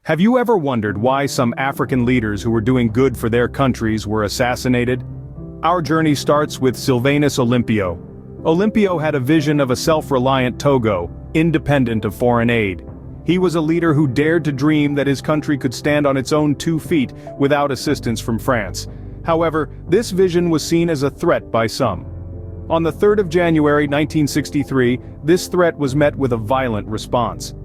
Have you ever wondered why some African leaders who were doing good for their countries were assassinated? Our journey starts with Sylvanus Olympio. Olympio had a vision of a self-reliant Togo, independent of foreign aid. He was a leader who dared to dream that his country could stand on its own 2 feet without assistance from France. However, this vision was seen as a threat by some. On the 3rd of January 1963, this threat was met with a violent response.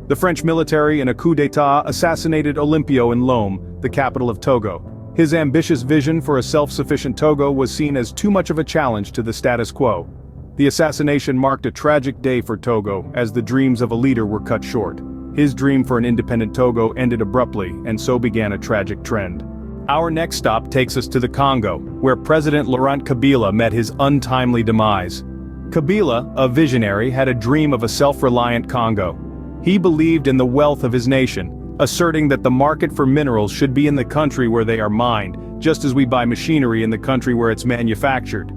The French military in a coup d'état assassinated Olympio in Lome, the capital of Togo. His ambitious vision for a self-sufficient Togo was seen as too much of a challenge to the status quo. The assassination marked a tragic day for Togo, as the dreams of a leader were cut short. His dream for an independent Togo ended abruptly, and so began a tragic trend. Our next stop takes us to the Congo, where President Laurent Kabila met his untimely demise. Kabila, a visionary, had a dream of a self-reliant Congo. He believed in the wealth of his nation, asserting that the market for minerals should be in the country where they are mined, just as we buy machinery in the country where it's manufactured.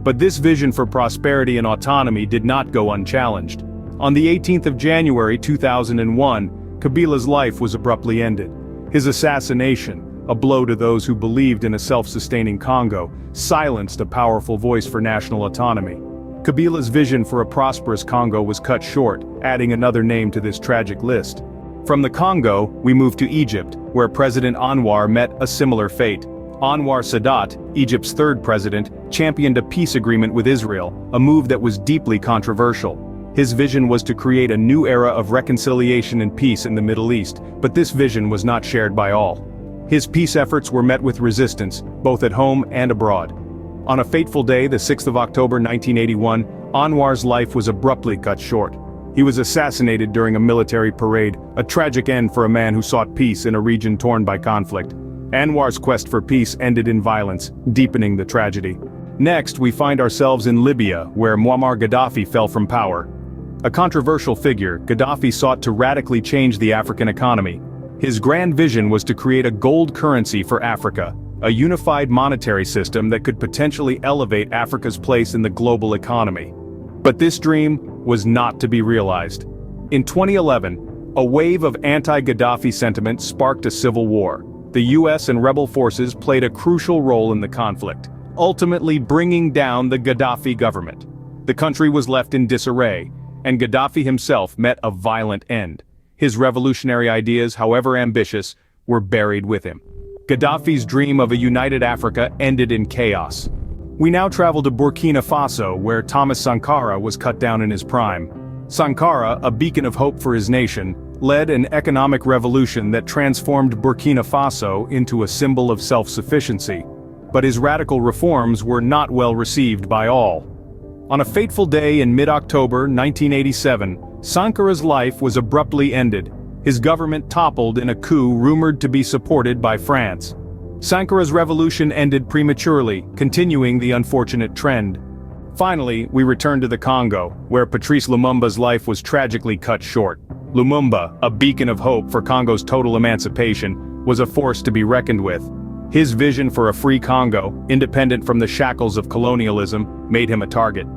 But this vision for prosperity and autonomy did not go unchallenged. On the 18th of January 2001, Kabila's life was abruptly ended. His assassination, a blow to those who believed in a self-sustaining Congo, silenced a powerful voice for national autonomy. Kabila's vision for a prosperous Congo was cut short, adding another name to this tragic list. From the Congo, we move to Egypt, where President Anwar met a similar fate. Anwar Sadat, Egypt's 3rd president, championed a peace agreement with Israel, a move that was deeply controversial. His vision was to create a new era of reconciliation and peace in the Middle East, but this vision was not shared by all. His peace efforts were met with resistance, both at home and abroad. On a fateful day, the 6th of October 1981, Anwar's life was abruptly cut short. He was assassinated during a military parade, a tragic end for a man who sought peace in a region torn by conflict. Anwar's quest for peace ended in violence, deepening the tragedy. Next, we find ourselves in Libya, where Muammar Gaddafi fell from power. A controversial figure, Gaddafi sought to radically change the African economy. His grand vision was to create a gold currency for Africa, a unified monetary system that could potentially elevate Africa's place in the global economy. But this dream was not to be realized. In 2011, a wave of anti-Gaddafi sentiment sparked a civil war. The US and rebel forces played a crucial role in the conflict, ultimately bringing down the Gaddafi government. The country was left in disarray, and Gaddafi himself met a violent end. His revolutionary ideas, however ambitious, were buried with him. Gaddafi's dream of a united Africa ended in chaos. We now travel to Burkina Faso, where Thomas Sankara was cut down in his prime. Sankara, a beacon of hope for his nation, led an economic revolution that transformed Burkina Faso into a symbol of self-sufficiency. But his radical reforms were not well received by all. On a fateful day in mid-October 1987, Sankara's life was abruptly ended. His government toppled in a coup rumored to be supported by France. Sankara's revolution ended prematurely, continuing the unfortunate trend. Finally, we return to the Congo, where Patrice Lumumba's life was tragically cut short. Lumumba, a beacon of hope for Congo's total emancipation, was a force to be reckoned with. His vision for a free Congo, independent from the shackles of colonialism, made him a target.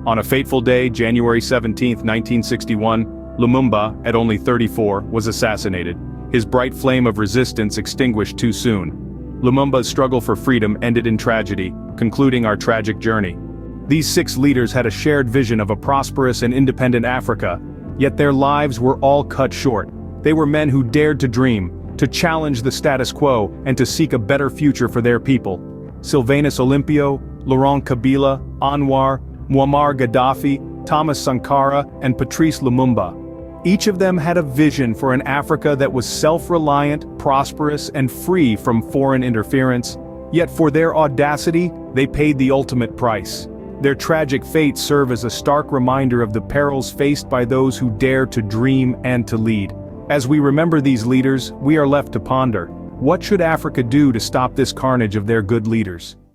On a fateful day, January 17, 1961, Lumumba, at only 34, was assassinated. His bright flame of resistance extinguished too soon. Lumumba's struggle for freedom ended in tragedy, concluding our tragic journey. These 6 leaders had a shared vision of a prosperous and independent Africa, yet their lives were all cut short. They were men who dared to dream, to challenge the status quo, and to seek a better future for their people. Sylvanus Olympio, Laurent Kabila, Anwar, Muammar Gaddafi, Thomas Sankara, and Patrice Lumumba. Each of them had a vision for an Africa that was self-reliant, prosperous, and free from foreign interference. Yet for their audacity, they paid the ultimate price. Their tragic fates serve as a stark reminder of the perils faced by those who dare to dream and to lead. As we remember these leaders, we are left to ponder, what should Africa do to stop this carnage of their good leaders?